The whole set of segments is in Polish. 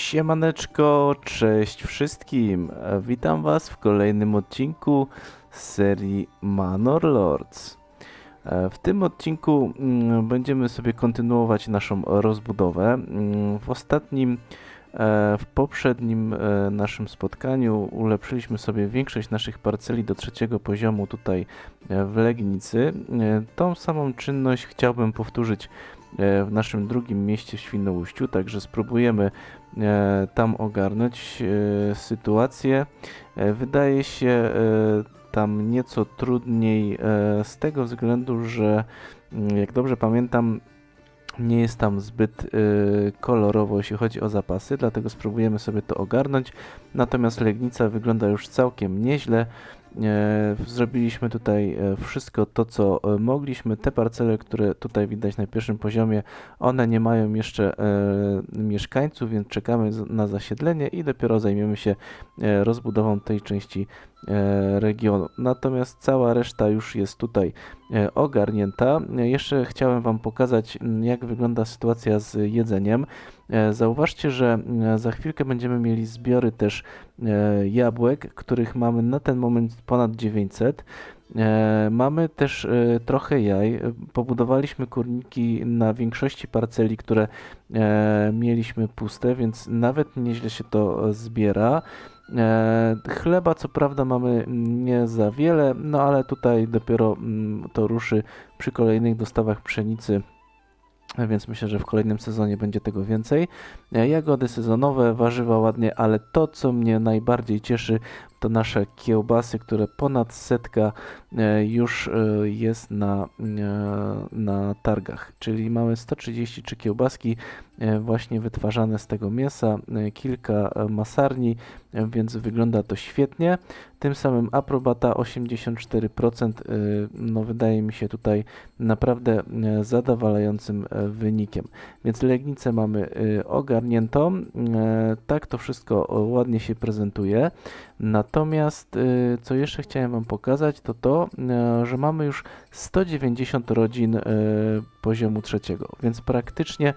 Siemaneczko, cześć wszystkim. Witam was w kolejnym odcinku z serii Manor Lords. W tym odcinku będziemy sobie kontynuować naszą rozbudowę. W poprzednim naszym spotkaniu ulepszyliśmy sobie większość naszych parceli do 3. poziomu tutaj w Legnicy. Tą samą czynność chciałbym powtórzyć w naszym drugim mieście w Świnoujściu, także spróbujemy tam ogarnąć sytuację. Wydaje się tam nieco trudniej z tego względu, że jak dobrze pamiętam, nie jest tam zbyt kolorowo, jeśli chodzi o zapasy, dlatego spróbujemy sobie to ogarnąć. Natomiast Legnica wygląda już całkiem nieźle. Zrobiliśmy tutaj wszystko to, co mogliśmy. Te parcele, które tutaj widać na 1. poziomie, one nie mają jeszcze mieszkańców, więc czekamy na zasiedlenie i dopiero zajmiemy się rozbudową tej części regionu. Natomiast cała reszta już jest tutaj ogarnięta. Jeszcze chciałem wam pokazać, jak wygląda sytuacja z jedzeniem. Zauważcie, że za chwilkę będziemy mieli zbiory też jabłek, których mamy na ten moment ponad 900. Mamy też trochę jaj. Pobudowaliśmy kurniki na większości parceli, które mieliśmy puste, więc nawet nieźle się to zbiera. Chleba co prawda mamy nie za wiele, no ale tutaj dopiero to ruszy przy kolejnych dostawach pszenicy, więc myślę, że w kolejnym sezonie będzie tego więcej. Jagody sezonowe, warzywa ładnie, ale to, co mnie najbardziej cieszy, to nasze kiełbasy, które ponad 100 już jest na targach, czyli mamy 133 kiełbaski właśnie wytwarzane z tego mięsa, kilka masarni, więc wygląda to świetnie. Tym samym aprobata 84%, no wydaje mi się tutaj naprawdę zadowalającym wynikiem. Więc Legnicę mamy ogarniętą, tak to wszystko ładnie się prezentuje. Natomiast co jeszcze chciałem wam pokazać, to to, że mamy już 190 rodzin poziomu 3, więc praktycznie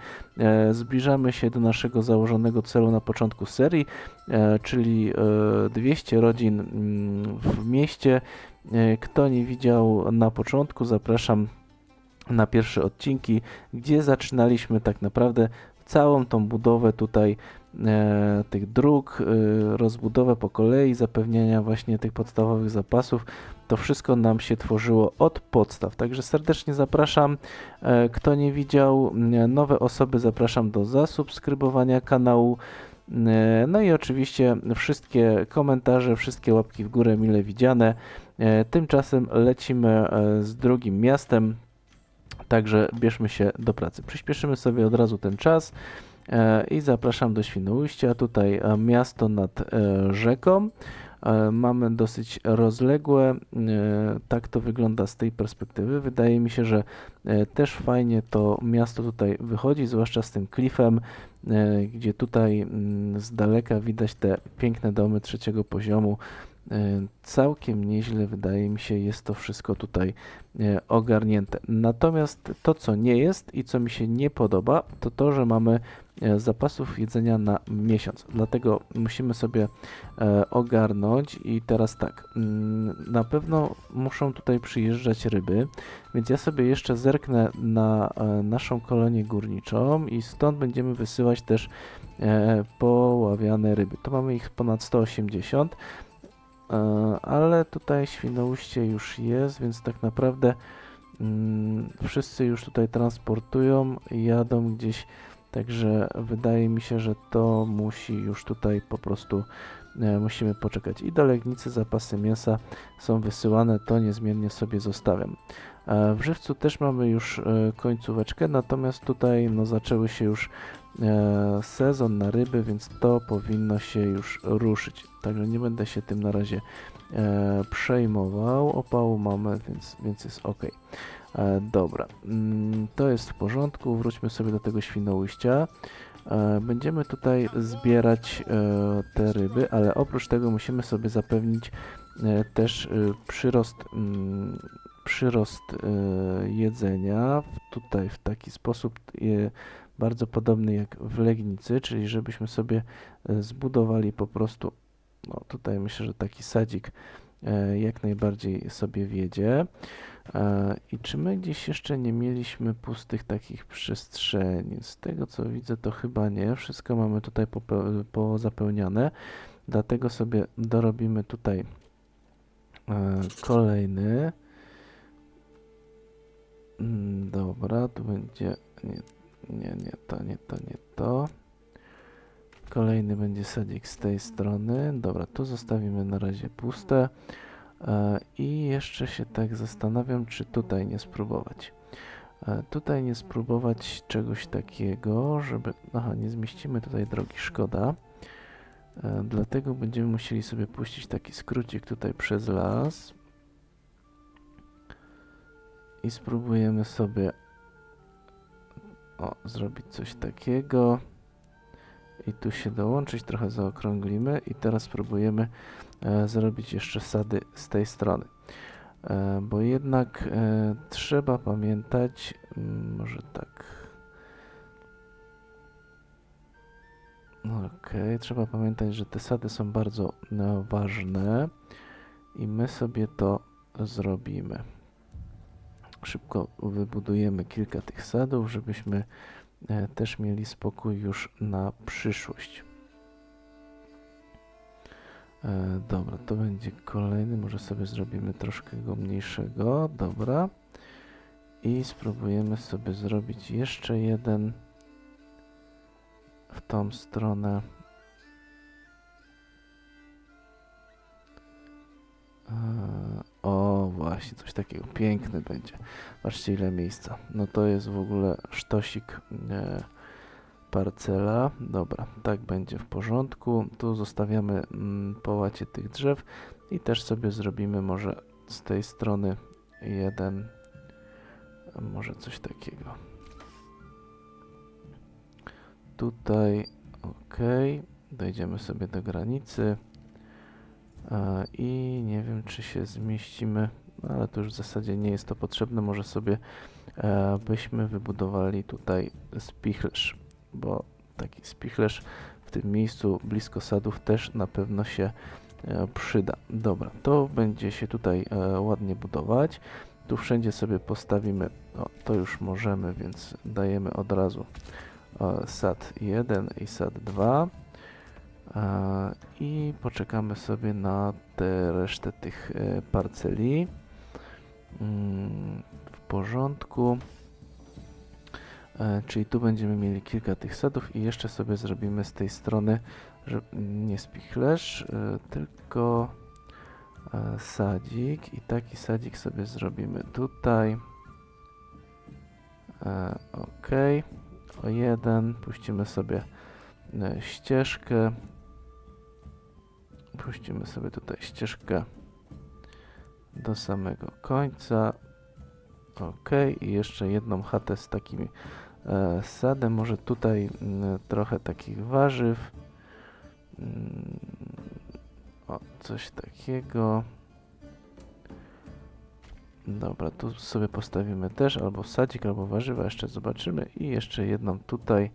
zbliżamy się do naszego założonego celu na początku serii, czyli 200 rodzin w mieście. Kto nie widział na początku, zapraszam na pierwsze odcinki, gdzie zaczynaliśmy tak naprawdę całą tą budowę tutaj tych dróg, rozbudowę po kolei, zapewniania właśnie tych podstawowych zapasów. To wszystko nam się tworzyło od podstaw, także serdecznie zapraszam. Kto nie widział, nowe osoby zapraszam do zasubskrybowania kanału. No i oczywiście wszystkie komentarze, wszystkie łapki w górę mile widziane. Tymczasem lecimy z drugim miastem, także bierzmy się do pracy. Przyspieszymy sobie od razu ten czas i zapraszam do Świnoujścia. Tutaj miasto nad rzeką. Mamy dosyć rozległe, tak to wygląda z tej perspektywy. Wydaje mi się, że też fajnie to miasto tutaj wychodzi, zwłaszcza z tym klifem, gdzie tutaj z daleka widać te piękne domy 3. poziomu. Całkiem nieźle, wydaje mi się, jest to wszystko tutaj ogarnięte. Natomiast to, co nie jest i co mi się nie podoba, to to, że mamy zapasów jedzenia na miesiąc. Dlatego musimy sobie ogarnąć i teraz tak, na pewno muszą tutaj przyjeżdżać ryby, więc ja sobie jeszcze zerknę na naszą kolonię górniczą i stąd będziemy wysyłać też poławiane ryby. To mamy ich ponad 180. Ale tutaj Świnoujście już jest, więc tak naprawdę wszyscy już tutaj transportują, jadą gdzieś, także wydaje mi się, że to musi już tutaj po prostu musimy poczekać. I do Legnicy zapasy mięsa są wysyłane, to niezmiennie sobie zostawiam. W Żywcu też mamy już końcóweczkę, natomiast tutaj no, zaczęły się już sezon na ryby, więc to powinno się już ruszyć. Także nie będę się tym na razie przejmował. Opału mamy, więc jest ok. Dobra, to jest w porządku. Wróćmy sobie do tego Świnoujścia. Będziemy tutaj zbierać te ryby, ale oprócz tego musimy sobie zapewnić też przyrost jedzenia. Tutaj w taki sposób bardzo podobny jak w Legnicy, czyli żebyśmy sobie zbudowali po prostu, no tutaj myślę, że taki sadzik jak najbardziej sobie wiedzie. I czy my gdzieś jeszcze nie mieliśmy pustych takich przestrzeni? Z tego co widzę, to chyba nie. Wszystko mamy tutaj pozapełniane. Dlatego sobie dorobimy tutaj kolejny. Dobra, tu będzie... Nie to. Kolejny będzie sadzik z tej strony. Dobra, tu zostawimy na razie puste. I jeszcze się tak zastanawiam, czy tutaj nie spróbować. Tutaj nie spróbować czegoś takiego, żeby... Aha, nie zmieścimy tutaj drogi, szkoda. Dlatego będziemy musieli sobie puścić taki skrócik tutaj przez las. I spróbujemy sobie zrobić coś takiego. I tu się dołączyć, trochę zaokrąglimy i teraz spróbujemy zrobić jeszcze sady z tej strony. Bo jednak trzeba pamiętać, może tak. Okej, trzeba pamiętać, że te sady są bardzo ważne i my sobie to zrobimy. Szybko wybudujemy kilka tych sadów, żebyśmy też mieli spokój już na przyszłość. Dobra, to będzie kolejny, może sobie zrobimy troszkę go mniejszego, dobra. I spróbujemy sobie zrobić jeszcze jeden w tą stronę. O, właśnie, coś takiego, piękny będzie. Patrzcie ile miejsca. No to jest w ogóle sztosik parcela. Dobra, tak będzie w porządku. Tu zostawiamy połacie tych drzew i też sobie zrobimy może z tej strony jeden, może coś takiego. Tutaj, ok, dojdziemy sobie do granicy i nie wiem, czy się zmieścimy, ale to już w zasadzie nie jest to potrzebne. Może sobie byśmy wybudowali tutaj spichlerz, bo taki spichlerz w tym miejscu blisko sadów też na pewno się przyda. Dobra, to będzie się tutaj ładnie budować. Tu wszędzie sobie postawimy, to już możemy, więc dajemy od razu sad 1 i sad 2 i poczekamy sobie na resztę tych parceli. W porządku. Czyli tu będziemy mieli kilka tych sadów i jeszcze sobie zrobimy z tej strony, że nie spichlerz, tylko sadzik i taki sadzik sobie zrobimy tutaj. Ok, o jeden, puścimy sobie ścieżkę, puścimy sobie tutaj ścieżkę do samego końca. Ok, i jeszcze jedną chatę z takim sadem, może tutaj trochę takich warzyw, coś takiego. Dobra, tu sobie postawimy też albo sadzik, albo warzywa, jeszcze zobaczymy i jeszcze jedną tutaj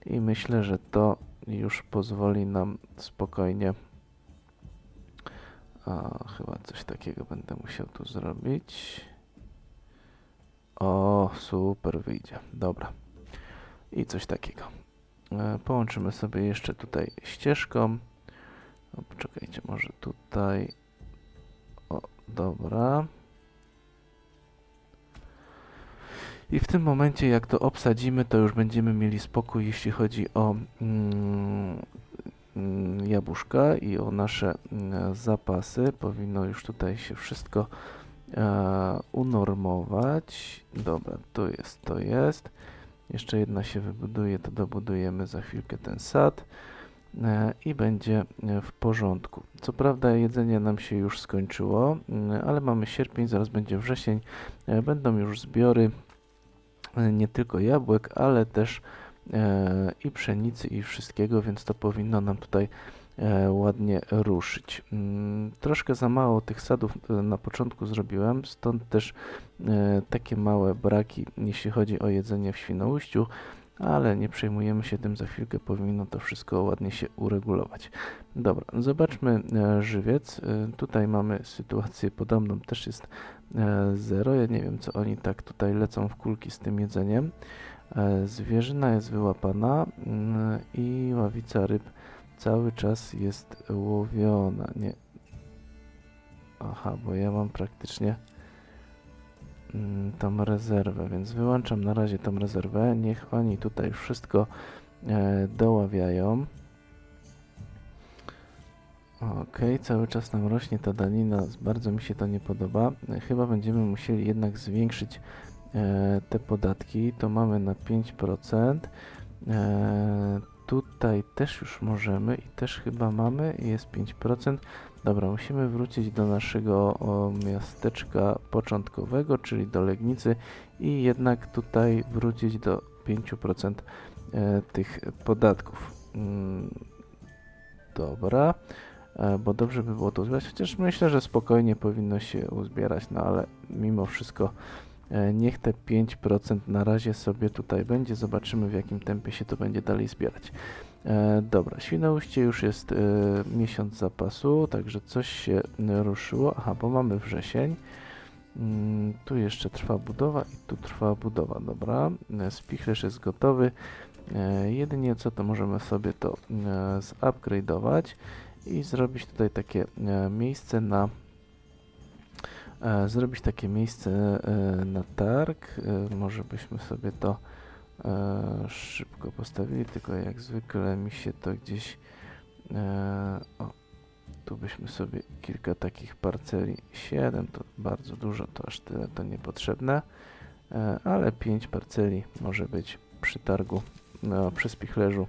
i myślę, że to już pozwoli nam spokojnie. Chyba coś takiego będę musiał tu zrobić. O, super wyjdzie. Dobra. I coś takiego. Połączymy sobie jeszcze tutaj ścieżką. Poczekajcie, może tutaj. O, dobra. I w tym momencie, jak to obsadzimy, to już będziemy mieli spokój, jeśli chodzi o jabłuszka i o nasze zapasy. Powinno już tutaj się wszystko unormować. Dobra, to jest. Jeszcze jedna się wybuduje, to dobudujemy za chwilkę ten sad i będzie w porządku. Co prawda jedzenie nam się już skończyło, ale mamy sierpień, zaraz będzie wrzesień. Będą już zbiory nie tylko jabłek, ale też i pszenicy i wszystkiego, więc to powinno nam tutaj ładnie ruszyć. Troszkę za mało tych sadów na początku zrobiłem, stąd też takie małe braki, jeśli chodzi o jedzenie w Świnoujściu, ale nie przejmujemy się tym, za chwilkę powinno to wszystko ładnie się uregulować. Dobra, zobaczmy żywiec. Tutaj mamy sytuację podobną, też jest 0. Ja nie wiem, co oni tak tutaj lecą w kulki z tym jedzeniem. Zwierzyna jest wyłapana i ławica ryb cały czas jest łowiona. Nie. Aha, bo ja mam praktycznie tą rezerwę, więc wyłączam na razie tą rezerwę. Niech oni tutaj wszystko doławiają. Ok, cały czas nam rośnie ta danina, bardzo mi się to nie podoba. Chyba będziemy musieli jednak zwiększyć te podatki. To mamy na 5%. Tutaj też już możemy i też chyba mamy, jest 5%. Dobra, musimy wrócić do naszego miasteczka początkowego, czyli do Legnicy i jednak tutaj wrócić do 5% tych podatków. Dobra, bo dobrze by było to uzbierać, chociaż myślę, że spokojnie powinno się uzbierać, no ale mimo wszystko niech te 5% na razie sobie tutaj będzie, zobaczymy w jakim tempie się to będzie dalej zbierać. Dobra, Świnoujście już jest miesiąc zapasu, także coś się ruszyło. Aha, bo mamy wrzesień. Tu jeszcze trwa budowa i tu trwa budowa. Dobra, spichlerz jest gotowy. Jedynie co, to możemy sobie to zupgrade'ować i zrobić tutaj takie miejsce na na targ. Może byśmy sobie to szybko postawili, tylko jak zwykle mi się to gdzieś o, tu byśmy sobie kilka takich parceli, 7 to bardzo dużo, to aż tyle to niepotrzebne, ale 5 parceli może być przy targu, przy spichlerzu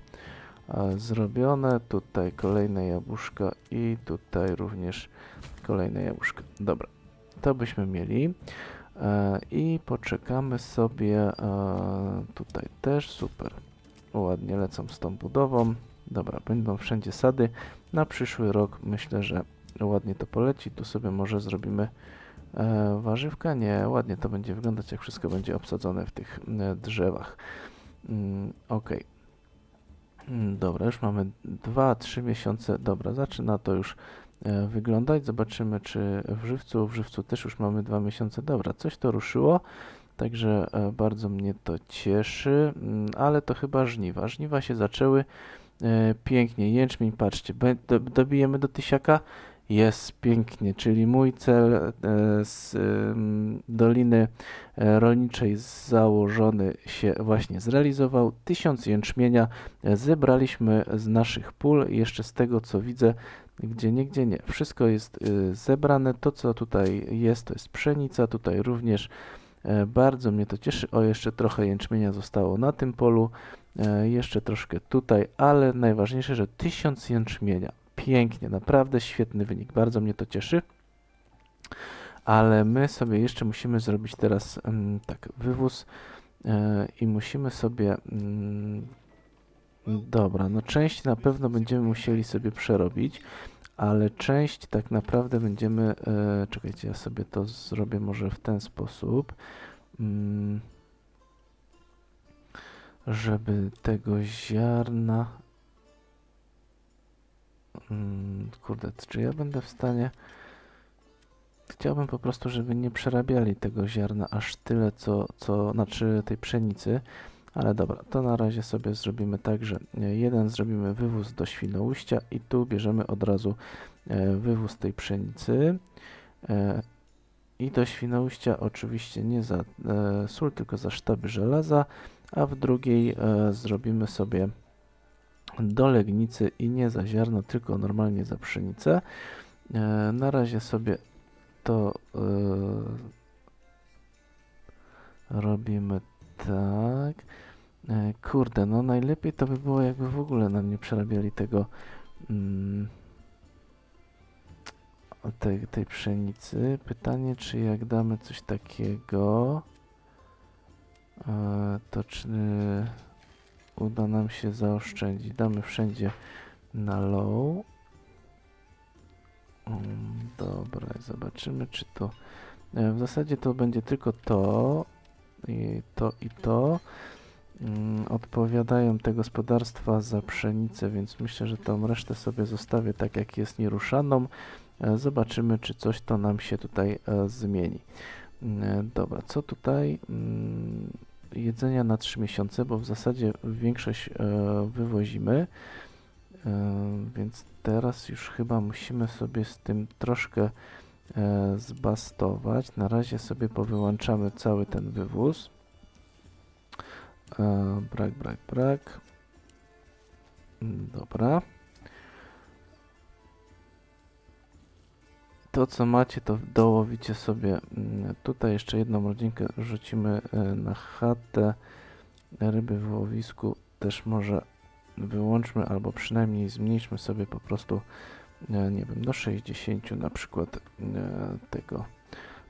zrobione. Tutaj kolejne jabłuszka i tutaj również kolejne jabłuszka. Dobra, to byśmy mieli. I poczekamy sobie, tutaj też super, ładnie lecą z tą budową. Dobra, będą wszędzie sady. Na przyszły rok myślę, że ładnie to poleci. Tu sobie może zrobimy warzywka. Nie, ładnie to będzie wyglądać, jak wszystko będzie obsadzone w tych drzewach. Ok. Dobra, już mamy 2-3 miesiące. Dobra, zaczyna to już wyglądać. Zobaczymy, czy w żywcu też już mamy 2 miesiące. Dobra, coś to ruszyło, także bardzo mnie to cieszy, ale to chyba żniwa. Żniwa się zaczęły pięknie. Jęczmień, patrzcie, dobijemy do 1000. Jest pięknie, czyli mój cel z Doliny Rolniczej założony się właśnie zrealizował. 1000 jęczmienia zebraliśmy z naszych pól. Jeszcze z tego, co widzę, gdzie nie. Wszystko jest zebrane. To, co tutaj jest, to jest pszenica. Tutaj również bardzo mnie to cieszy. O, jeszcze trochę jęczmienia zostało na tym polu. Jeszcze troszkę tutaj, ale najważniejsze, że 1000 jęczmienia. Pięknie, naprawdę świetny wynik. Bardzo mnie to cieszy. Ale my sobie jeszcze musimy zrobić teraz tak, wywóz i musimy sobie... dobra, no część na pewno będziemy musieli sobie przerobić, ale część tak naprawdę będziemy... czekajcie, ja sobie to zrobię może w ten sposób, żeby tego ziarna... kurde, czy ja będę w stanie... Chciałbym po prostu, żeby nie przerabiali tego ziarna aż tyle, znaczy tej pszenicy, ale dobra, to na razie sobie zrobimy tak, że jeden zrobimy wywóz do Świnoujścia i tu bierzemy od razu wywóz tej pszenicy i do Świnoujścia oczywiście nie za sól, tylko za sztaby żelaza, a w drugiej zrobimy sobie do Legnicy i nie za ziarno, tylko normalnie za pszenicę. Na razie sobie to robimy tak. Kurde, no najlepiej to by było, jakby w ogóle nam nie przerabiali tego tej pszenicy. Pytanie, czy jak damy coś takiego, to czy uda nam się zaoszczędzić. Damy wszędzie na low. Dobra, zobaczymy, czy to... w zasadzie to będzie tylko to i to i to. odpowiadają te gospodarstwa za pszenicę, więc myślę, że tą resztę sobie zostawię tak jak jest nieruszaną. Zobaczymy, czy coś to nam się tutaj zmieni. Dobra, co tutaj? Jedzenia na 3 miesiące, bo w zasadzie większość wywozimy, więc teraz już chyba musimy sobie z tym troszkę zbastować. Na razie sobie powyłączamy cały ten wywóz. Brak. Dobra. To co macie, to dołowicie sobie. Tutaj jeszcze jedną rodzinkę rzucimy na chatę. Ryby w łowisku też może wyłączmy, albo przynajmniej zmniejszmy sobie po prostu, nie wiem, do 60 na przykład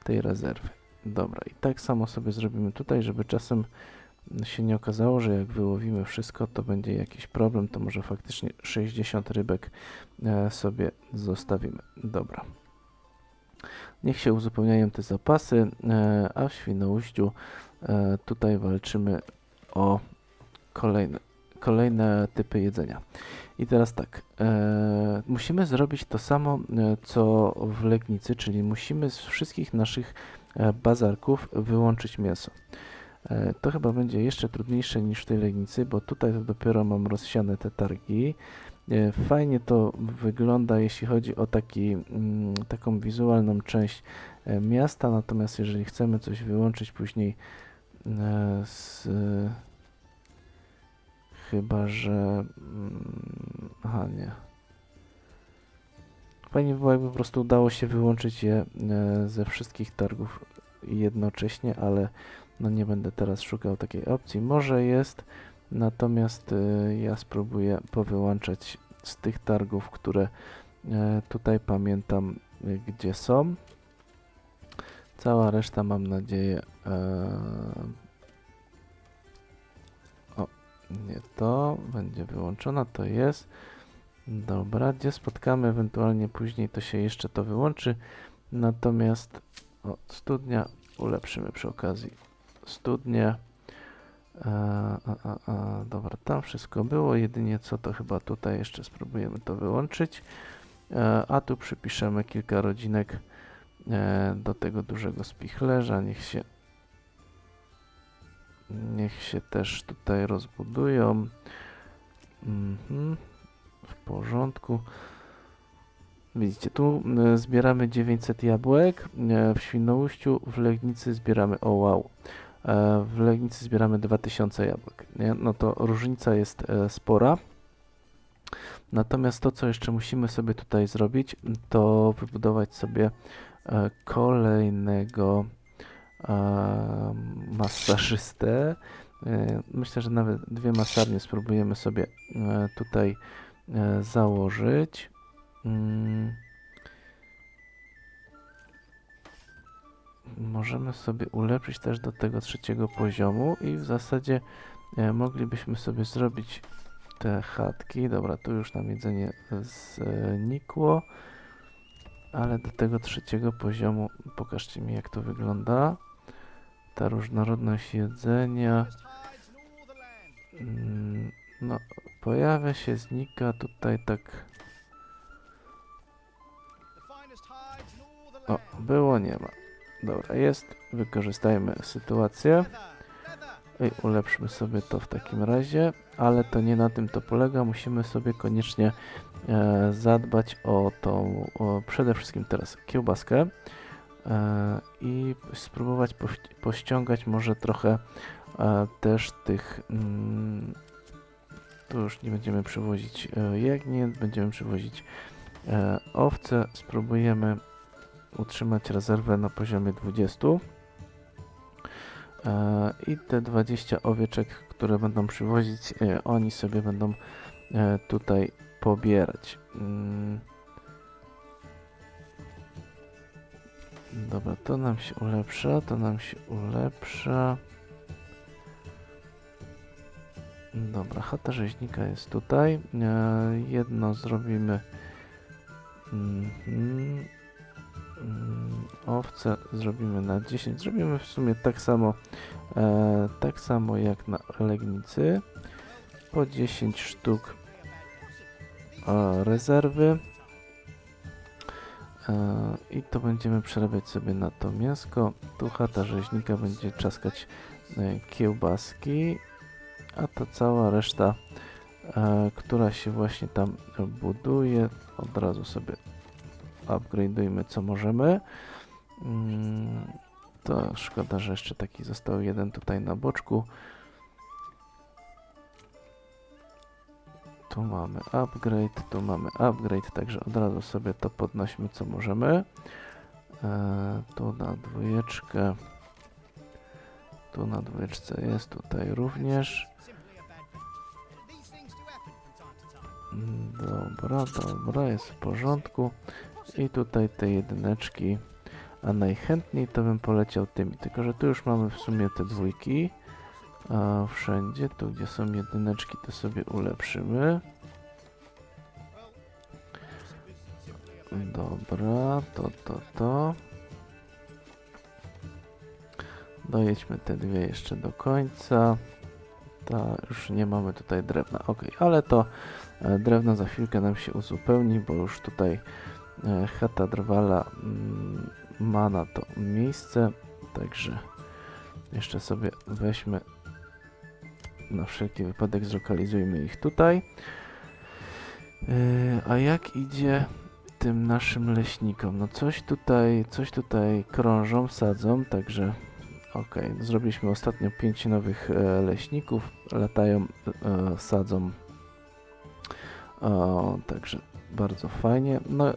tej rezerwy. Dobra, i tak samo sobie zrobimy tutaj, żeby czasem się nie okazało, że jak wyłowimy wszystko, to będzie jakiś problem, to może faktycznie 60 rybek sobie zostawimy. Dobra. Niech się uzupełniają te zapasy, a w Świnoujściu tutaj walczymy o kolejne typy jedzenia. I teraz tak, musimy zrobić to samo, co w Legnicy, czyli musimy z wszystkich naszych bazarków wyłączyć mięso. To chyba będzie jeszcze trudniejsze niż w tej Legnicy, bo tutaj to dopiero mam rozsiane te targi. Fajnie to wygląda, jeśli chodzi o taką wizualną część miasta, natomiast jeżeli chcemy coś wyłączyć później chyba, że... Aha, nie. Fajnie by było, jakby po prostu udało się wyłączyć je ze wszystkich targów jednocześnie, ale no nie będę teraz szukał takiej opcji. Może jest, natomiast ja spróbuję powyłączać z tych targów, które tutaj pamiętam, gdzie są. Cała reszta, mam nadzieję... O, nie to, będzie wyłączona, to jest. Dobra, gdzie spotkamy ewentualnie później, to się jeszcze to wyłączy. Natomiast studnia ulepszymy przy okazji. Studnie. Dobra, tam wszystko było. Jedynie co, to chyba tutaj jeszcze spróbujemy to wyłączyć. A tu przypiszemy kilka rodzinek do tego dużego spichlerza. Niech się też tutaj rozbudują. W porządku. Widzicie, tu zbieramy 900 jabłek, w Świnoujściu, w Legnicy zbieramy, o wow, w Legnicy zbieramy 2000 jabłek, nie? No to różnica jest spora. Natomiast to, co jeszcze musimy sobie tutaj zrobić, to wybudować sobie kolejnego masażystę. Myślę, że nawet 2 masarnie spróbujemy sobie tutaj założyć. Możemy sobie ulepszyć też do tego 3. poziomu i w zasadzie moglibyśmy sobie zrobić te chatki. Dobra, tu już nam jedzenie znikło, ale do tego 3. poziomu pokażcie mi, jak to wygląda. Ta różnorodność jedzenia. No, pojawia się, znika tutaj tak. O, było, nie ma. Dobra, jest. Wykorzystajmy sytuację i ulepszmy sobie to w takim razie, ale to nie na tym to polega. Musimy sobie koniecznie zadbać o tą, przede wszystkim teraz kiełbaskę i spróbować pościągać może trochę też tych... tu już nie będziemy przywozić jagnięt, będziemy przywozić owce. Spróbujemy utrzymać rezerwę na poziomie 20 i te 20 owieczek, które będą przywozić, oni sobie będą tutaj pobierać. Dobra, to nam się ulepsza, Dobra, chata rzeźnika jest tutaj. Jedno zrobimy. Owce zrobimy na 10. Zrobimy w sumie tak samo jak na Legnicy. Po 10 sztuk rezerwy. I to będziemy przerabiać sobie na to mięsko. Tu chata rzeźnika będzie czaskać kiełbaski, a ta cała reszta, która się właśnie tam buduje, od razu sobie upgrade'ujmy co możemy. To szkoda, że jeszcze taki został jeden tutaj na boczku. Tu mamy upgrade, także od razu sobie to podnośmy co możemy. Tu na dwójeczkę. Tu na dwójeczce jest, tutaj również. Dobra, jest w porządku. I tutaj te jedyneczki. A najchętniej to bym poleciał tymi, tylko że tu już mamy w sumie te dwójki. Wszędzie, tu gdzie są jedyneczki, to sobie ulepszymy. Dobra, to. Dojedźmy te dwie jeszcze do końca. Już nie mamy tutaj drewna. Ok, ale to drewno za chwilkę nam się uzupełni, bo już tutaj chata drwala ma na to miejsce. Także jeszcze sobie weźmy, na wszelki wypadek zlokalizujmy ich tutaj. A jak idzie tym naszym leśnikom? No coś tutaj krążą, sadzą, także ok, zrobiliśmy ostatnio 5 nowych leśników, latają, sadzą, także bardzo fajnie. No,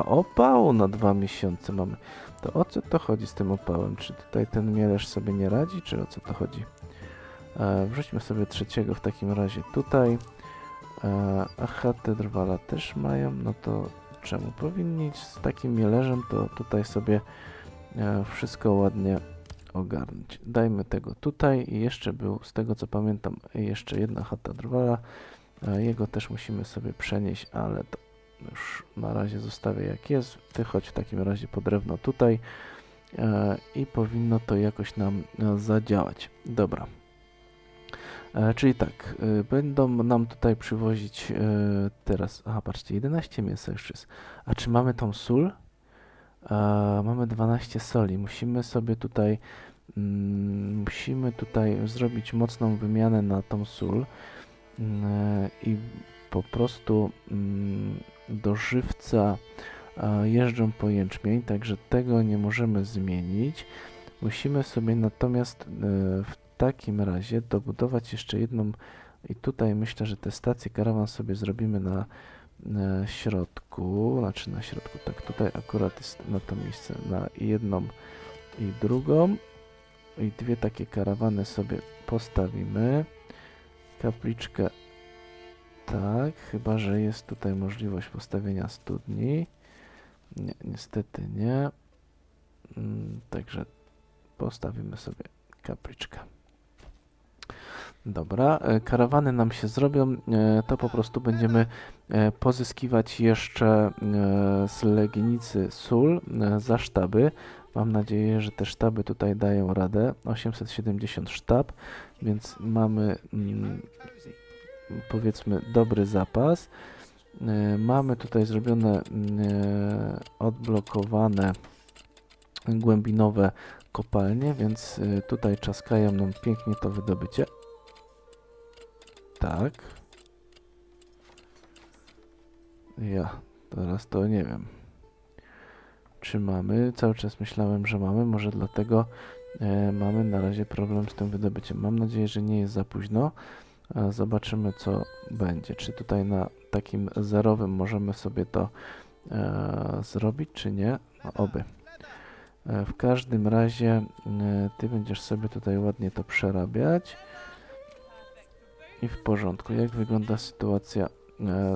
opał na 2 miesiące mamy. To o co to chodzi z tym opałem? Czy tutaj ten mielarz sobie nie radzi, czy o co to chodzi? Wrzućmy sobie trzeciego w takim razie tutaj. A chatę drwala też mają, no to czemu powinni z takim mielerzem to tutaj sobie wszystko ładnie ogarnąć. Dajmy tego tutaj i jeszcze był, z tego co pamiętam, jeszcze jedna chata drwala. Jego też musimy sobie przenieść, ale to już na razie zostawię jak jest. Ty chodź w takim razie po drewno tutaj i powinno to jakoś nam zadziałać. Dobra. Czyli tak, będą nam tutaj przywozić teraz, patrzcie, 11 mięsa już jest. A czy mamy tą sól? Mamy 12 soli. Musimy tutaj zrobić mocną wymianę na tą sól i po prostu do żywca jeżdżą po jęczmień, także tego nie możemy zmienić. Musimy sobie natomiast w takim razie dobudować jeszcze jedną i tutaj myślę, że tę stację karawan sobie zrobimy na środku, tak tutaj akurat jest na to miejsce, na jedną i drugą i dwie takie karawany sobie postawimy. Kapliczkę tak, chyba że jest tutaj możliwość postawienia studni. Nie, niestety nie. Także postawimy sobie kapliczkę. Dobra, karawany nam się zrobią, to po prostu będziemy pozyskiwać jeszcze z Legnicy sól za sztaby. Mam nadzieję, że te sztaby tutaj dają radę. 870 sztab, więc mamy powiedzmy dobry zapas. Mamy tutaj zrobione odblokowane głębinowe kopalnie, więc tutaj czaskają nam pięknie to wydobycie. Tak. Teraz to nie wiem. Czy mamy? Cały czas myślałem, że mamy. Może dlatego mamy na razie problem z tym wydobyciem. Mam nadzieję, że nie jest za późno. Zobaczymy, co będzie. Czy tutaj na takim zerowym możemy sobie to zrobić, czy nie? No, oby. W każdym razie ty będziesz sobie tutaj ładnie to przerabiać. I w porządku. Jak wygląda sytuacja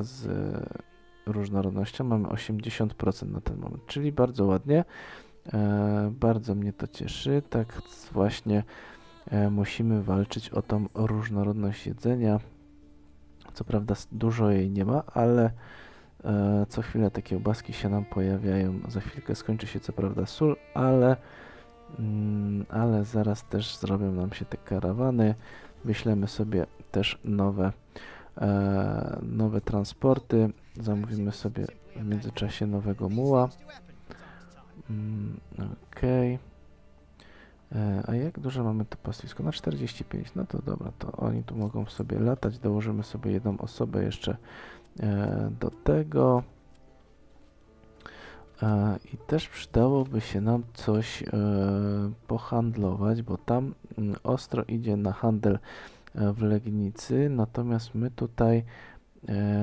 z różnorodnością? Mamy 80% na ten moment, czyli bardzo ładnie. Bardzo mnie to cieszy. Tak właśnie musimy walczyć o tą różnorodność jedzenia. Co prawda dużo jej nie ma, ale Co chwilę te kiełbaski się nam pojawiają. Za chwilkę skończy się co prawda sól, ale zaraz też zrobią nam się te karawany. Wyślemy sobie też nowe transporty. Zamówimy sobie w międzyczasie nowego muła. Okej. A jak dużo mamy to pastwisko? Na 45. No to dobra, to oni tu mogą sobie latać. Dołożymy sobie jedną osobę jeszcze do tego. I też przydałoby się nam coś pohandlować, bo tam ostro idzie na handel w Legnicy, natomiast my tutaj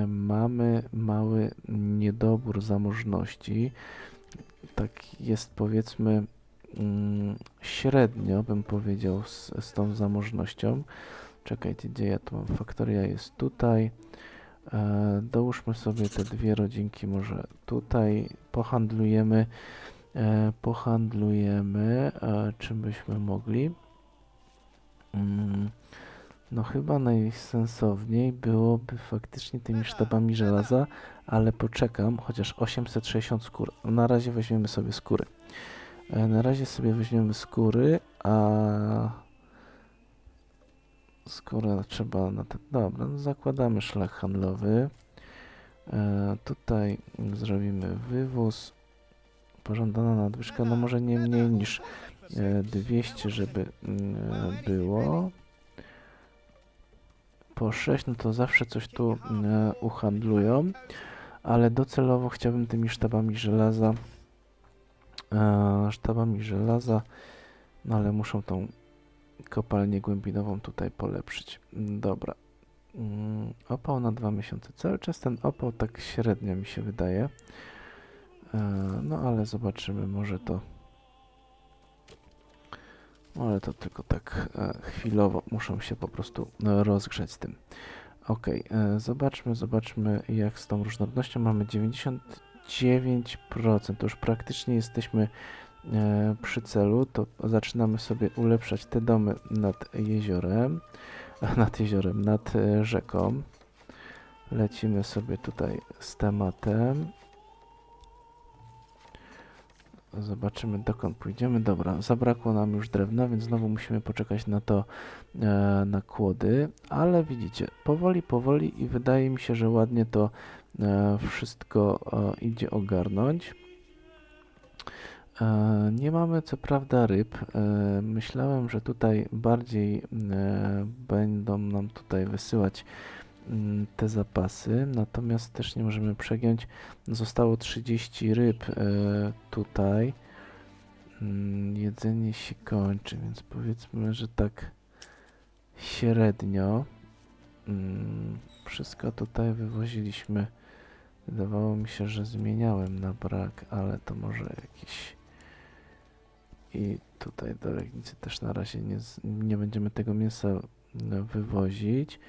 mamy mały niedobór zamożności. Tak jest, powiedzmy, średnio bym powiedział z tą zamożnością. Czekajcie, gdzie ja tu mam? Faktoria jest tutaj. Dołóżmy sobie te dwie rodzinki może tutaj. Pohandlujemy. Czym byśmy mogli? No chyba najsensowniej byłoby faktycznie tymi sztabami żelaza, ale poczekam, chociaż 860 skór. Na razie weźmiemy sobie skóry. A skórę trzeba na te... Dobra, no zakładamy szlak handlowy. Tutaj zrobimy wywóz. Pożądana nadwyżka, no może nie mniej niż 200, żeby było. Po 6, no to zawsze coś tu uhandlują, ale docelowo chciałbym tymi sztabami żelaza, no ale muszą tą kopalnię głębinową tutaj polepszyć. Dobra. Opał na 2 miesiące. Cały czas ten opał tak średnio mi się wydaje. No ale zobaczymy, może to tylko tak chwilowo muszą się po prostu rozgrzać z tym. Ok, zobaczmy jak z tą różnorodnością. Mamy 99%, to już praktycznie jesteśmy przy celu. To zaczynamy sobie ulepszać te domy nad rzeką. Lecimy sobie tutaj z tematem. Zobaczymy, dokąd pójdziemy. Dobra, zabrakło nam już drewna, więc znowu musimy poczekać na to, na kłody, ale widzicie, powoli i wydaje mi się, że ładnie to wszystko idzie ogarnąć. Nie mamy co prawda ryb. Myślałem, że tutaj bardziej będą nam tutaj wysyłać te zapasy, natomiast też nie możemy przegiąć. Zostało 30 ryb tutaj. Jedzenie się kończy, więc powiedzmy, że tak średnio. Wszystko tutaj wywoziliśmy. Wydawało mi się, że zmieniałem na brak, ale to może jakiś... I tutaj do Legnicy też na razie nie będziemy tego mięsa wywozić.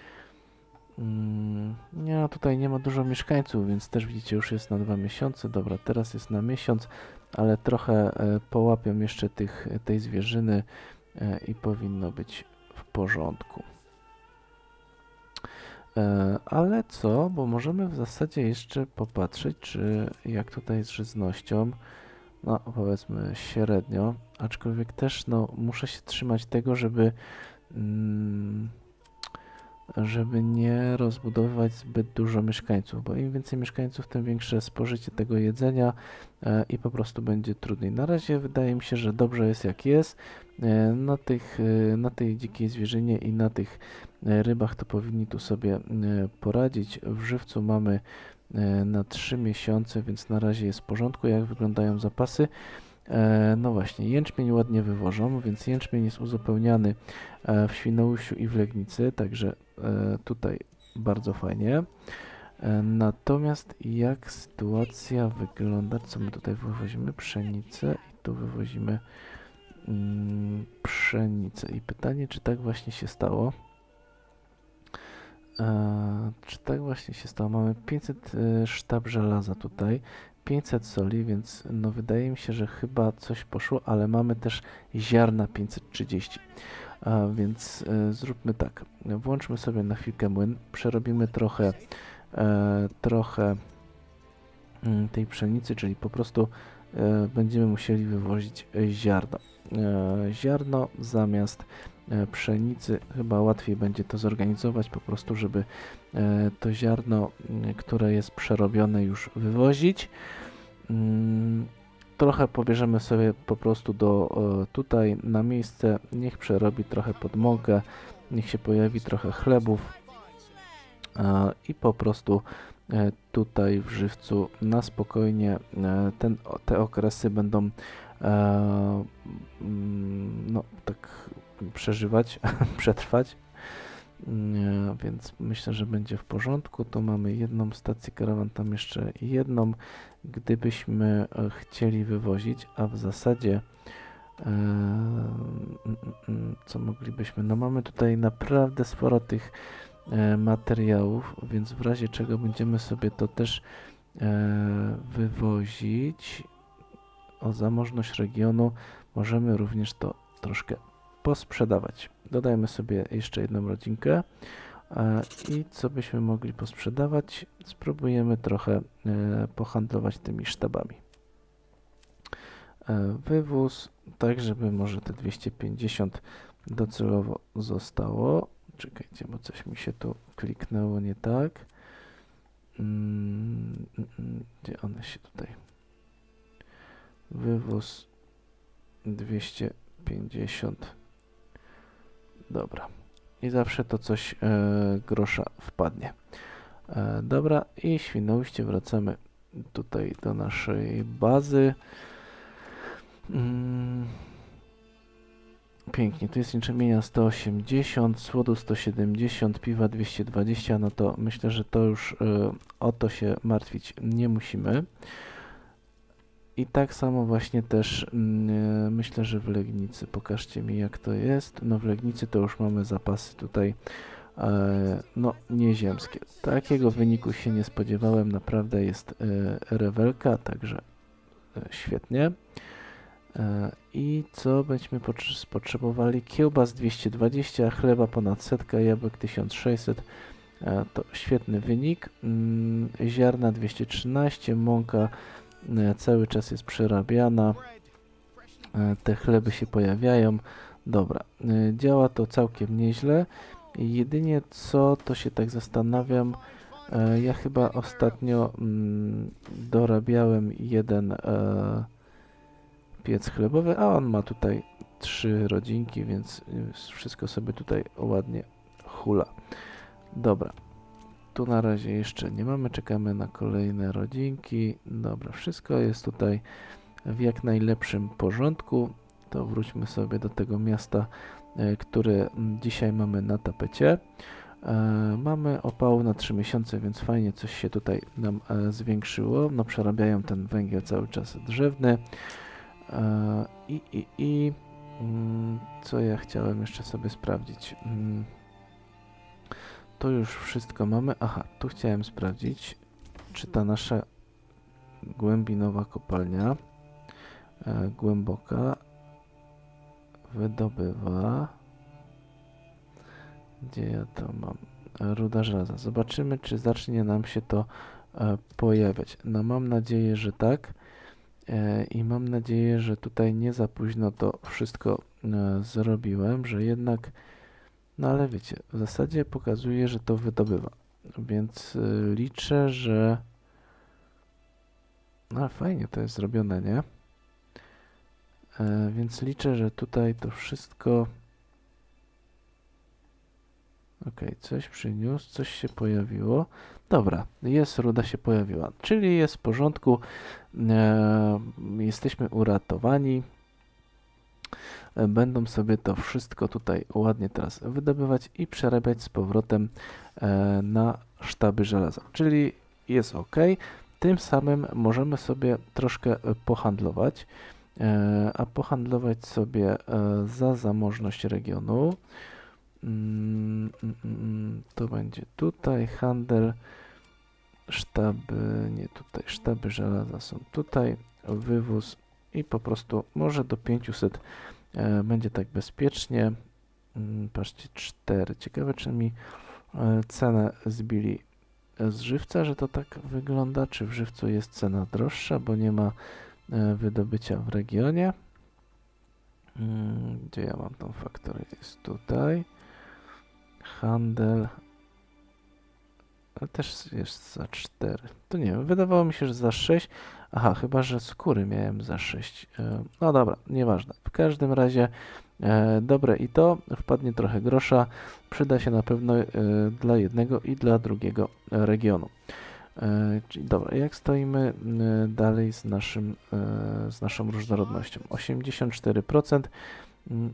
Nie, no tutaj nie ma dużo mieszkańców, więc też widzicie, już jest na 2 miesiące. Dobra, teraz jest na miesiąc, ale trochę połapią jeszcze tej zwierzyny i powinno być w porządku. Ale co? Bo możemy w zasadzie jeszcze popatrzeć, czy jak tutaj z żyznością. No, powiedzmy średnio, aczkolwiek też no, muszę się trzymać tego, żeby nie rozbudowywać zbyt dużo mieszkańców, bo im więcej mieszkańców, tym większe spożycie tego jedzenia i po prostu będzie trudniej. Na razie wydaje mi się, że dobrze jest jak jest. Na tej dzikiej zwierzynie i na tych rybach to powinni tu sobie poradzić. W żywcu mamy na 3 miesiące, więc na razie jest w porządku. Jak wyglądają zapasy? No właśnie, jęczmień ładnie wywożą, więc jęczmień jest uzupełniany w Świnoujściu i w Legnicy, także tutaj bardzo fajnie. Natomiast jak sytuacja wygląda, co my tutaj wywozimy? Pszenicę i tu wywozimy pszenicę. I pytanie, czy tak właśnie się stało? Mamy 500 sztab żelaza tutaj, 500 soli, więc no wydaje mi się, że chyba coś poszło, ale mamy też ziarna 530. Więc zróbmy tak, włączmy sobie na chwilkę młyn, przerobimy trochę tej pszenicy, czyli po prostu będziemy musieli wywozić ziarno. Ziarno zamiast pszenicy, chyba łatwiej będzie to zorganizować, po prostu żeby to ziarno, które jest przerobione, już wywozić. Trochę pobierzemy sobie po prostu tutaj na miejsce, niech przerobi trochę pod mąkę, niech się pojawi trochę chlebów i po prostu tutaj w żywcu na spokojnie te okresy będą no tak przeżywać, przetrwać, więc myślę, że będzie w porządku. Tu mamy jedną stację karawan, tam jeszcze jedną, gdybyśmy chcieli wywozić, a w zasadzie co moglibyśmy, no mamy tutaj naprawdę sporo tych materiałów, więc w razie czego będziemy sobie to też wywozić. O zamożność regionu możemy również to troszkę posprzedawać. Dodajmy sobie jeszcze jedną rodzinkę i co byśmy mogli posprzedawać? Spróbujemy trochę pohandlować tymi sztabami. Wywóz, tak żeby może te 250 docelowo zostało. Czekajcie, bo coś mi się tu kliknęło nie tak. Gdzie one się tutaj? Wywóz 250. Dobra. I zawsze to coś grosza wpadnie. Dobra, i Świnoujście, wracamy tutaj do naszej bazy. Pięknie, tu jest jęczmienia 180, słodu 170, piwa 220, no to myślę, że to już o to się martwić nie musimy. I tak samo właśnie też myślę, że w Legnicy, pokażcie mi jak to jest. No w Legnicy to już mamy zapasy tutaj no nieziemskie. Takiego wyniku się nie spodziewałem, naprawdę jest rewelka, także świetnie. I co będziemy potrzebowali? Kiełbas 220, chleba ponad setka, jabłek 1600. To świetny wynik. Ziarna 213, mąka cały czas jest przerabiana. Te chleby się pojawiają. Dobra, działa to całkiem nieźle. Jedynie co, to się tak zastanawiam, ja chyba ostatnio dorabiałem jeden piec chlebowy, a on ma tutaj 3 rodzinki, więc wszystko sobie tutaj ładnie hula. Dobra, tu na razie jeszcze nie mamy, czekamy na kolejne rodzinki. Dobra, wszystko jest tutaj w jak najlepszym porządku. To wróćmy sobie do tego miasta, które dzisiaj mamy na tapecie. Mamy opały na 3 miesiące, więc fajnie coś się tutaj nam zwiększyło. No przerabiają ten węgiel cały czas drzewny. Co ja chciałem jeszcze sobie sprawdzić? To już wszystko mamy. Aha, tu chciałem sprawdzić, czy ta nasza głębinowa kopalnia głęboka wydobywa. Gdzie ja to mam? Ruda żelaza. Zobaczymy, czy zacznie nam się to pojawiać. No mam nadzieję, że tak. I mam nadzieję, że tutaj nie za późno to wszystko zrobiłem, że jednak, no ale wiecie, w zasadzie pokazuje, że to wydobywa, więc liczę, że no fajnie to jest zrobione, nie? Więc liczę, że tutaj to wszystko coś przyniósł, coś się pojawiło. Dobra, jest ruda się pojawiła, czyli jest w porządku, jesteśmy uratowani. Będą sobie to wszystko tutaj ładnie teraz wydobywać i przerabiać z powrotem na sztaby żelaza, czyli jest ok. Tym samym możemy sobie troszkę pohandlować, a pohandlować sobie za zamożność regionu. To będzie tutaj handel, sztaby, nie tutaj, sztaby żelaza są tutaj, wywóz i po prostu może do 500 będzie tak bezpiecznie. Patrzcie, 4. Ciekawe, czy mi cenę zbili z żywca, że to tak wygląda, czy w żywcu jest cena droższa, bo nie ma wydobycia w regionie. Gdzie ja mam tą faktorię? Jest tutaj. Handel. Ale też jest za 4. To nie wiem, wydawało mi się, że za 6. Aha, chyba że skóry miałem za 6. No dobra, nieważne. W każdym razie dobre i to, wpadnie trochę grosza. Przyda się na pewno dla jednego i dla drugiego regionu. Czyli dobra, jak stoimy dalej z naszą różnorodnością? 84%.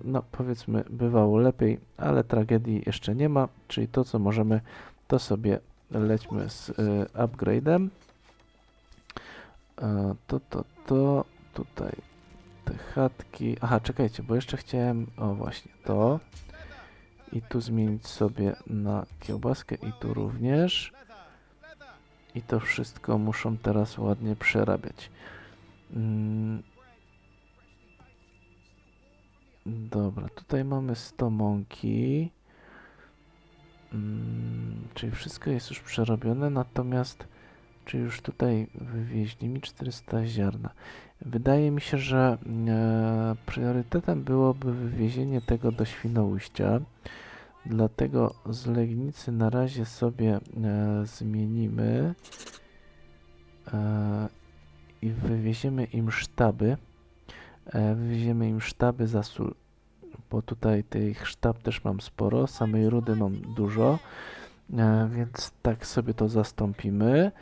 No powiedzmy, bywało lepiej, ale tragedii jeszcze nie ma, czyli to co możemy, to sobie lećmy z upgrade'em. Tutaj te chatki. Aha, czekajcie, bo jeszcze chciałem, o właśnie to. I tu zmienić sobie na kiełbaskę i tu również. I to wszystko muszą teraz ładnie przerabiać. Dobra, tutaj mamy 100 mąki. Czyli wszystko jest już przerobione, natomiast czy już tutaj wywieźli mi 400 ziarna. Wydaje mi się, że priorytetem byłoby wywiezienie tego do Świnoujścia. Dlatego z Legnicy na razie sobie zmienimy i wywieziemy im sztaby. Wywieziemy im sztaby za sól, bo tutaj tych sztab też mam sporo, samej rudy mam dużo, więc tak sobie to zastąpimy.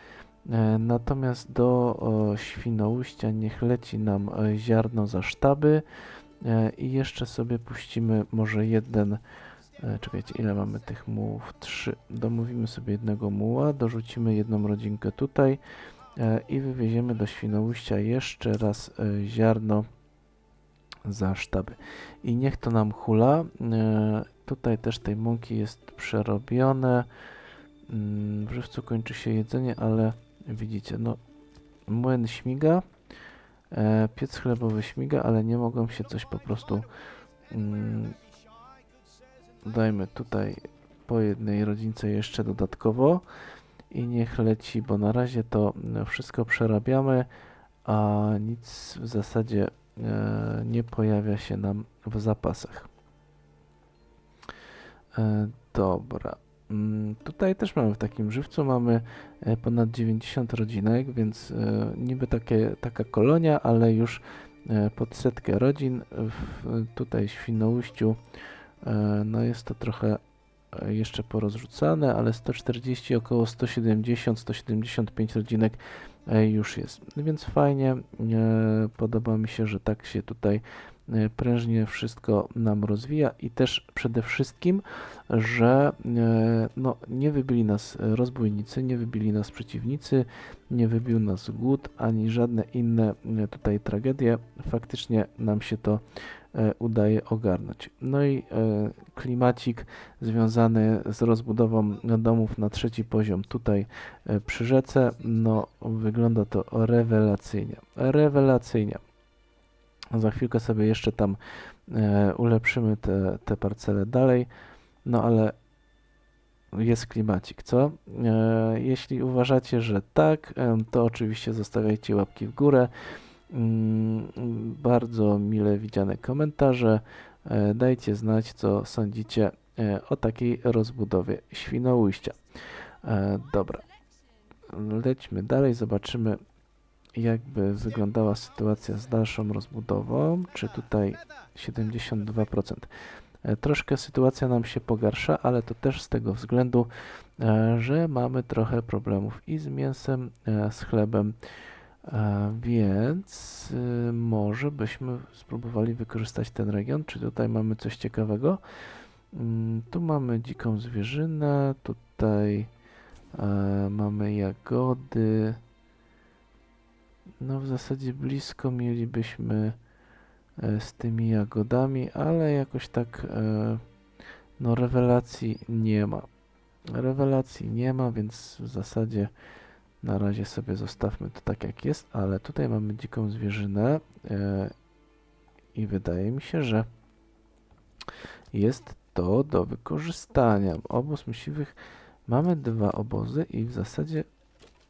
Natomiast do Świnoujścia niech leci nam ziarno za sztaby i jeszcze sobie puścimy może jeden. Czekajcie, ile mamy tych mułów? 3. Domówimy sobie jednego muła, dorzucimy jedną rodzinkę tutaj i wywieziemy do Świnoujścia jeszcze raz ziarno za sztaby. I niech to nam hula. Tutaj też tej mąki jest przerobione. W żywcu kończy się jedzenie, ale widzicie, no młyn śmiga, piec chlebowy śmiga, ale nie mogą się coś po prostu dajmy tutaj po jednej rodzince jeszcze dodatkowo i niech leci, bo na razie to wszystko przerabiamy, a nic w zasadzie nie pojawia się nam w zapasach. Dobra. Tutaj też mamy w takim żywcu mamy ponad 90 rodzinek, więc niby taka kolonia, ale już pod 100 rodzin. Tutaj w Świnoujściu no jest to trochę jeszcze porozrzucane, ale 140, około 170-175 rodzinek już jest. Więc fajnie, podoba mi się, że tak się tutaj prężnie wszystko nam rozwija i też przede wszystkim, że no, nie wybili nas rozbójnicy, nie wybili nas przeciwnicy, nie wybił nas głód, ani żadne inne tutaj tragedie. Faktycznie nam się to udaje ogarnąć. No i klimacik związany z rozbudową domów na 3. poziom tutaj przy rzece, no wygląda to rewelacyjnie. Rewelacyjnie. Za chwilkę sobie jeszcze tam ulepszymy te parcele dalej, no ale jest klimacik, co? Jeśli uważacie, że tak, to oczywiście zostawiajcie łapki w górę. Bardzo mile widziane komentarze. Dajcie znać, co sądzicie o takiej rozbudowie Świnoujścia. Dobra, lećmy dalej, zobaczymy jakby wyglądała sytuacja z dalszą rozbudową. Czy tutaj 72%. Troszkę sytuacja nam się pogarsza, ale to też z tego względu, że mamy trochę problemów i z mięsem, z chlebem, więc może byśmy spróbowali wykorzystać ten region. Czy tutaj mamy coś ciekawego? Tu mamy dziką zwierzynę, tutaj mamy jagody. No w zasadzie blisko mielibyśmy z tymi jagodami, ale jakoś tak no rewelacji nie ma. Rewelacji nie ma, więc w zasadzie na razie sobie zostawmy to tak jak jest, ale tutaj mamy dziką zwierzynę i wydaje mi się, że jest to do wykorzystania. Obóz myśliwych Mamy 2 obozy i w zasadzie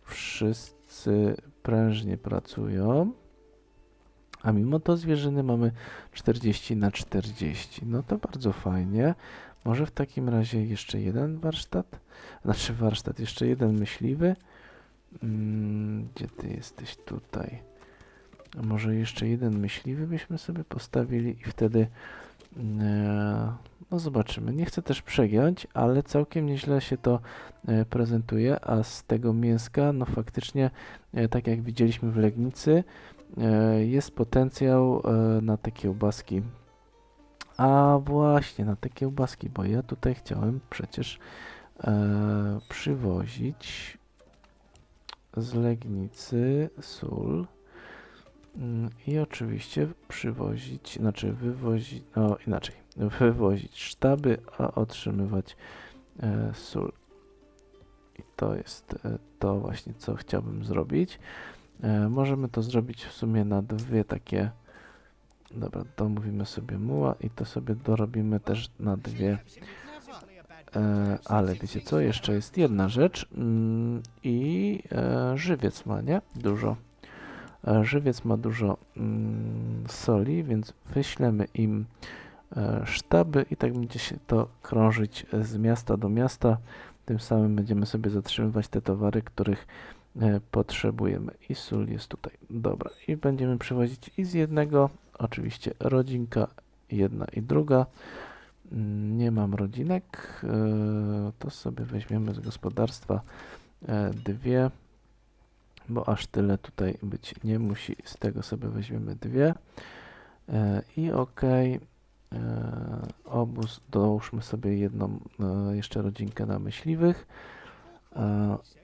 wszyscy prężnie pracują. A mimo to zwierzyny mamy 40 na 40. No to bardzo fajnie. Może w takim razie jeszcze jeden warsztat? Znaczy warsztat, jeszcze jeden myśliwy. Gdzie ty jesteś? Tutaj. A może jeszcze jeden myśliwy byśmy sobie postawili i wtedy no zobaczymy. Nie chcę też przegiąć, ale całkiem nieźle się to prezentuje, a z tego mięska, no faktycznie, tak jak widzieliśmy w Legnicy, jest potencjał na te kiełbaski. A właśnie, na te kiełbaski, bo ja tutaj chciałem przecież przywozić z Legnicy sól i oczywiście przywozić, znaczy wywozić, no inaczej, wywozić sztaby, a otrzymywać sól. I to jest to właśnie, co chciałbym zrobić. Możemy to zrobić w sumie na dwie takie, dobra, domówimy sobie muła i to sobie dorobimy też na dwie, ale wiecie co, jeszcze jest jedna rzecz i żywiec ma, nie? Dużo. Żywiec ma dużo soli, więc wyślemy im sztaby i tak będzie się to krążyć z miasta do miasta. Tym samym będziemy sobie zatrzymywać te towary, których potrzebujemy. I sól jest tutaj. Dobra. I będziemy przywozić i z jednego, oczywiście rodzinka jedna i druga. Nie mam rodzinek, to sobie weźmiemy z gospodarstwa dwie, bo aż tyle tutaj być nie musi. Z tego sobie weźmiemy dwie. I ok. Obóz, dołóżmy sobie jedną jeszcze rodzinkę na myśliwych.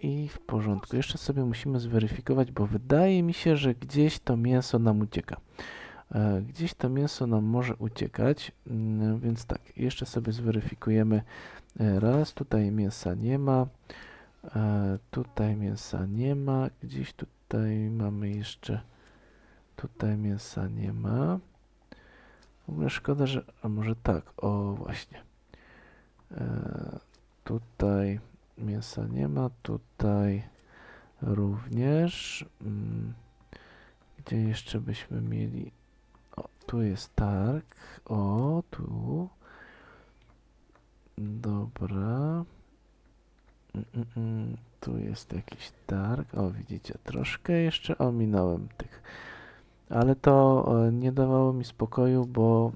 I w porządku. Jeszcze sobie musimy zweryfikować, bo wydaje mi się, że gdzieś to mięso nam ucieka. Gdzieś to mięso nam może uciekać, więc tak, jeszcze sobie zweryfikujemy raz, tutaj mięsa nie ma, tutaj mięsa nie ma, gdzieś tutaj mamy jeszcze, tutaj mięsa nie ma. W ogóle szkoda, że, a może tak, o właśnie, tutaj mięsa nie ma, tutaj również, gdzie jeszcze byśmy mieli, o, tu jest targ, o, tu, dobra, tu jest jakiś targ, o widzicie, troszkę jeszcze ominąłem tych, ale to nie dawało mi spokoju, bo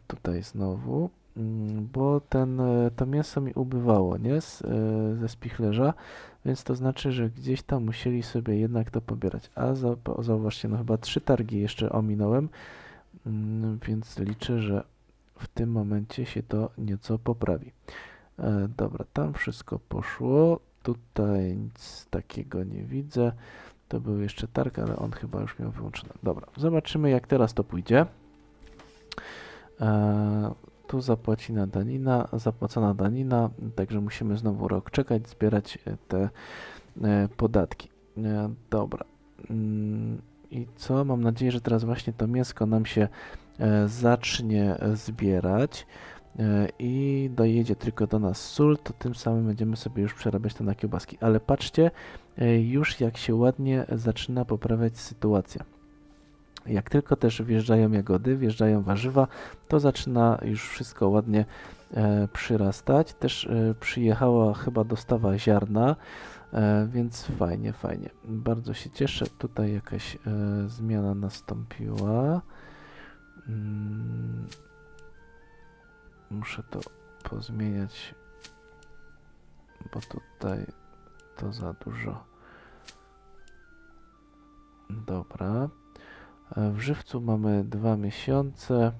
tutaj znowu, bo to mięso mi ubywało, nie, ze spichlerza, więc to znaczy, że gdzieś tam musieli sobie jednak to pobierać. A zauważcie, no chyba 3 targi jeszcze ominąłem, więc liczę, że w tym momencie się to nieco poprawi. Dobra, tam wszystko poszło, tutaj nic takiego nie widzę. To był jeszcze targ, ale on chyba już miał wyłączone. Dobra, zobaczymy jak teraz to pójdzie. Tu zapłacona danina, także musimy znowu rok czekać, zbierać te podatki. Dobra. I co? Mam nadzieję, że teraz właśnie to mięsko nam się zacznie zbierać i dojedzie tylko do nas sól, to tym samym będziemy sobie już przerabiać to na kiełbaski. Ale patrzcie, już jak się ładnie zaczyna poprawiać sytuacja. Jak tylko też wjeżdżają jagody, wjeżdżają warzywa, to zaczyna już wszystko ładnie przyrastać. Też przyjechała chyba dostawa ziarna, więc fajnie, fajnie. Bardzo się cieszę. Tutaj jakaś zmiana nastąpiła. Muszę to pozmieniać, bo tutaj to za dużo. Dobra. W żywcu mamy 2 miesiące.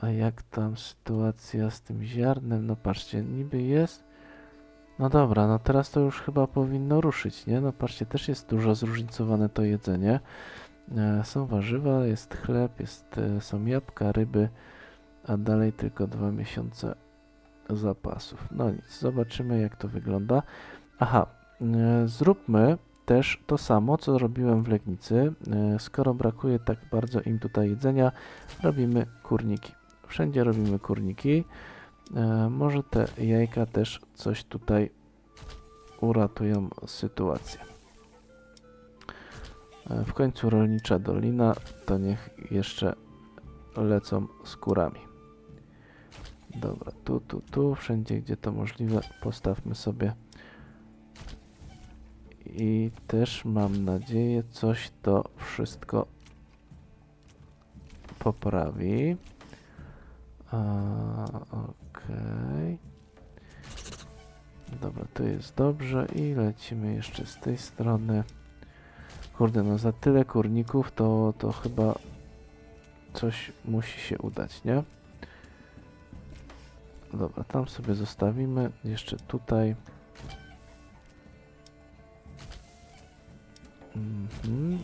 A jak tam sytuacja z tym ziarnem? No patrzcie, niby jest. No dobra, no teraz to już chyba powinno ruszyć, nie? No patrzcie, też jest dużo zróżnicowane to jedzenie. Są warzywa, jest chleb, są jabłka, ryby, a dalej tylko 2 miesiące zapasów. No nic, zobaczymy jak to wygląda. Aha, zróbmy też to samo, co robiłem w Legnicy. Skoro brakuje tak bardzo im tutaj jedzenia, robimy kurniki. Wszędzie robimy kurniki. Może te jajka też coś tutaj uratują sytuację. W końcu rolnicza dolina, to niech jeszcze lecą z kurami. Dobra, tu, wszędzie gdzie to możliwe postawmy sobie. I też mam nadzieję coś to wszystko poprawi. Okej. Dobra, tu jest dobrze i lecimy jeszcze z tej strony. Kurde, no za tyle kurników to chyba coś musi się udać, nie? Dobra, tam sobie zostawimy. Jeszcze tutaj.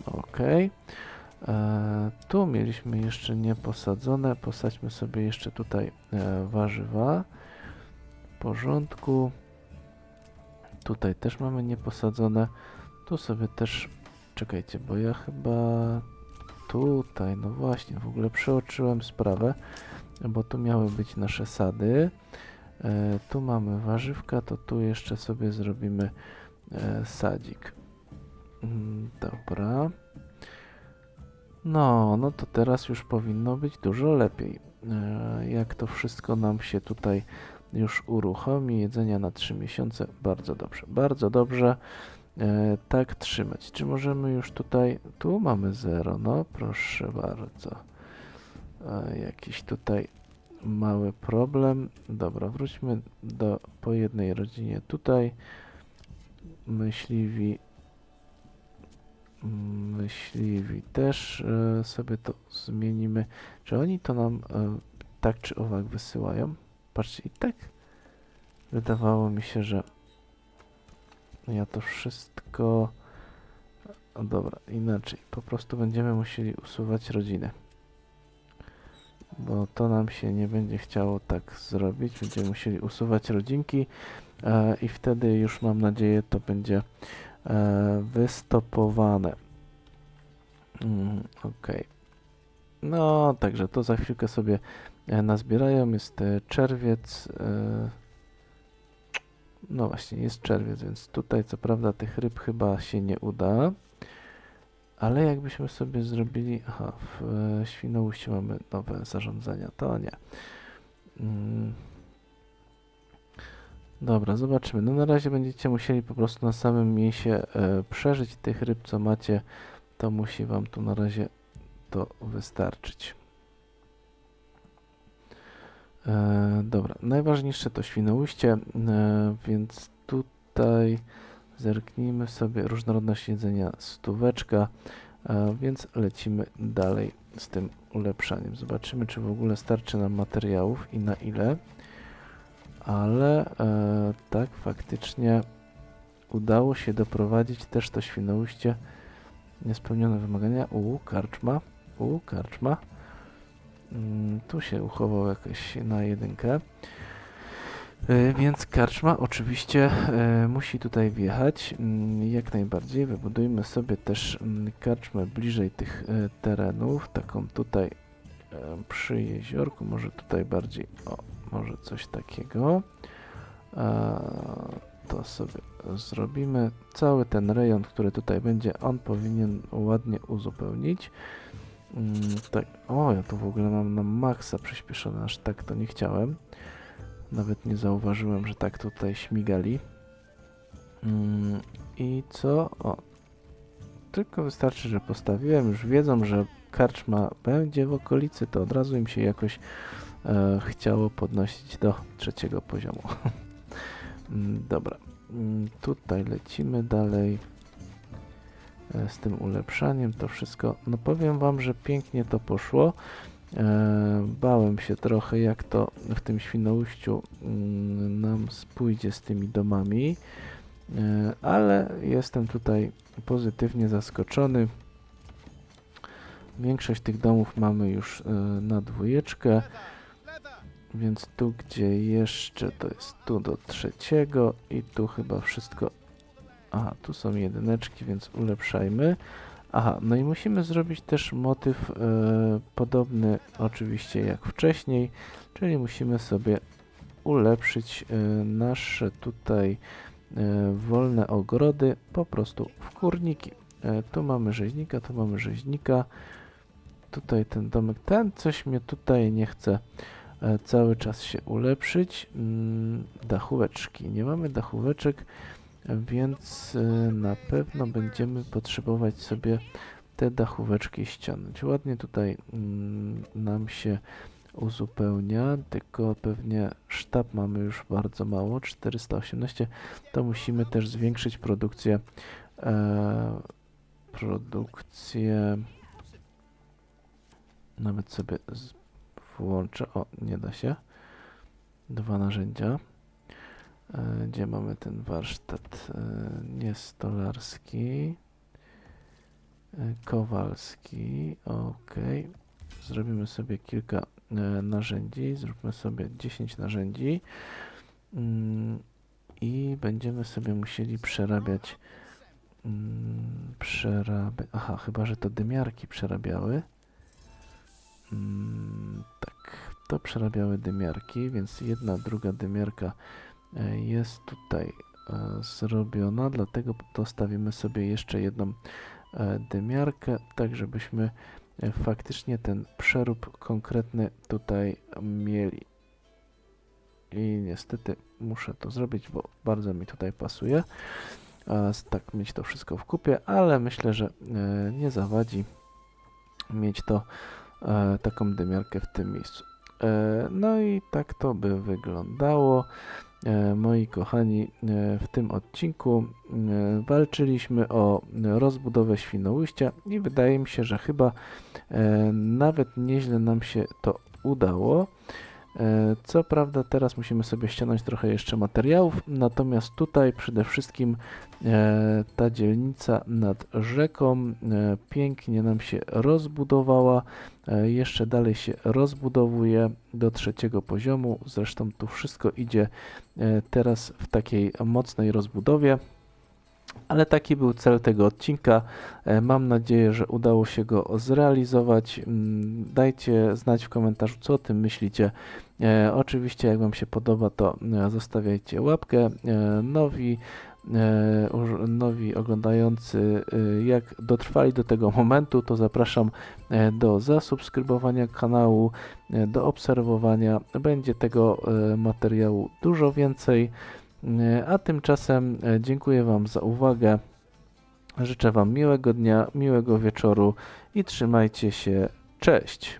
Okej. Tu mieliśmy jeszcze nieposadzone. Posadźmy sobie jeszcze tutaj warzywa. W porządku. Tutaj też mamy nieposadzone. Tu sobie też... Czekajcie, bo ja chyba... Tutaj, no właśnie, w ogóle przeoczyłem sprawę, bo tu miały być nasze sady. Tu mamy warzywka, to tu jeszcze sobie zrobimy sadzik. Dobra. No to teraz już powinno być dużo lepiej. Jak to wszystko nam się tutaj już uruchomi, jedzenia na 3 miesiące, bardzo dobrze, bardzo dobrze. Tak trzymać. Czy możemy już tutaj... Tu mamy 0, no proszę bardzo. Jakiś tutaj mały problem. Dobra, wróćmy po jednej rodzinie tutaj. Myśliwi też sobie to zmienimy. Czy oni to nam tak czy owak wysyłają? Patrzcie, i tak wydawało mi się, że ja to wszystko... Dobra, inaczej. Po prostu będziemy musieli usuwać rodziny. Bo to nam się nie będzie chciało tak zrobić. Będziemy musieli usuwać rodzinki i wtedy już mam nadzieję to będzie wystopowane. Okej. No, także to za chwilkę sobie nazbierają. Jest czerwiec. No właśnie, jest czerwiec, więc tutaj co prawda tych ryb chyba się nie uda. Ale jakbyśmy sobie zrobili... Aha, w Świnoujściu mamy nowe zarządzania, to nie. Dobra, zobaczymy. No na razie będziecie musieli po prostu na samym mięsie przeżyć. Tych ryb, co macie, to musi wam tu na razie to wystarczyć. Dobra, najważniejsze to Świnoujście, więc tutaj zerknijmy sobie, różnorodność jedzenia 100, więc lecimy dalej z tym ulepszaniem. Zobaczymy, czy w ogóle starczy nam materiałów i na ile. Ale tak, faktycznie udało się doprowadzić też to Świnoujście. Niespełnione wymagania. Karczma. Tu się uchował jakoś na 1. Więc karczma oczywiście musi tutaj wjechać. Jak najbardziej. Wybudujmy sobie też karczmę bliżej tych terenów. Taką tutaj przy jeziorku. Może tutaj bardziej. O, może coś takiego. To sobie zrobimy. Cały ten rejon, który tutaj będzie, on powinien ładnie uzupełnić. Tak. O, ja tu w ogóle mam na maksa przyspieszone, aż tak to nie chciałem. Nawet nie zauważyłem, że tak tutaj śmigali. I co? O, tylko wystarczy, że postawiłem. Już wiedzą, że karczma będzie w okolicy, to od razu im się jakoś chciało podnosić do 3. poziomu. Dobra, tutaj lecimy dalej z tym ulepszaniem, to wszystko, no powiem wam, że pięknie to poszło. Bałem się trochę, jak to w tym Świnoujściu nam pójdzie z tymi domami, ale jestem tutaj pozytywnie zaskoczony. Większość tych domów mamy już na 2, więc tu gdzie jeszcze to jest tu do 3 i tu chyba wszystko. Aha, tu są 1, więc ulepszajmy. Aha, no i musimy zrobić też motyw podobny oczywiście jak wcześniej, czyli musimy sobie ulepszyć nasze tutaj wolne ogrody po prostu w kurniki. Tu mamy rzeźnika, tu mamy rzeźnika. Tutaj ten domek, ten coś mnie tutaj nie chce cały czas się ulepszyć. Dachóweczki. Nie mamy dachóweczek, więc na pewno będziemy potrzebować sobie te dachóweczki ściągnąć. Ładnie tutaj nam się uzupełnia, tylko pewnie sztab mamy już bardzo mało, 418, to musimy też zwiększyć produkcję, nawet sobie włączę, o, nie da się, 2 narzędzia, gdzie mamy ten warsztat, nie stolarski, kowalski, ok, zrobimy sobie kilka narzędzi, zróbmy sobie 10 narzędzi i będziemy sobie musieli przerabiać, aha, chyba że to dymiarki przerabiały, tak, to przerabiały dymiarki, więc jedna, druga dymiarka jest tutaj zrobiona, dlatego dostawimy sobie jeszcze jedną dymiarkę, tak żebyśmy faktycznie ten przerób konkretny tutaj mieli. I niestety muszę to zrobić, bo bardzo mi tutaj pasuje. Tak mieć to wszystko w kupie, ale myślę, że nie zawadzi mieć to taką dymiarkę w tym miejscu. No i tak to by wyglądało. Moi kochani, w tym odcinku walczyliśmy o rozbudowę Świnoujścia i wydaje mi się, że chyba nawet nieźle nam się to udało. Co prawda teraz musimy sobie ściągnąć trochę jeszcze materiałów, natomiast tutaj przede wszystkim ta dzielnica nad rzeką pięknie nam się rozbudowała, jeszcze dalej się rozbudowuje do 3. poziomu, zresztą tu wszystko idzie teraz w takiej mocnej rozbudowie. Ale taki był cel tego odcinka. Mam nadzieję, że udało się go zrealizować. Dajcie znać w komentarzu, co o tym myślicie. Oczywiście, jak Wam się podoba, to zostawiajcie łapkę. Nowi oglądający, jak dotrwali do tego momentu, to zapraszam do zasubskrybowania kanału, do obserwowania. Będzie tego materiału dużo więcej. A tymczasem dziękuję Wam za uwagę. Życzę Wam miłego dnia, miłego wieczoru i trzymajcie się. Cześć!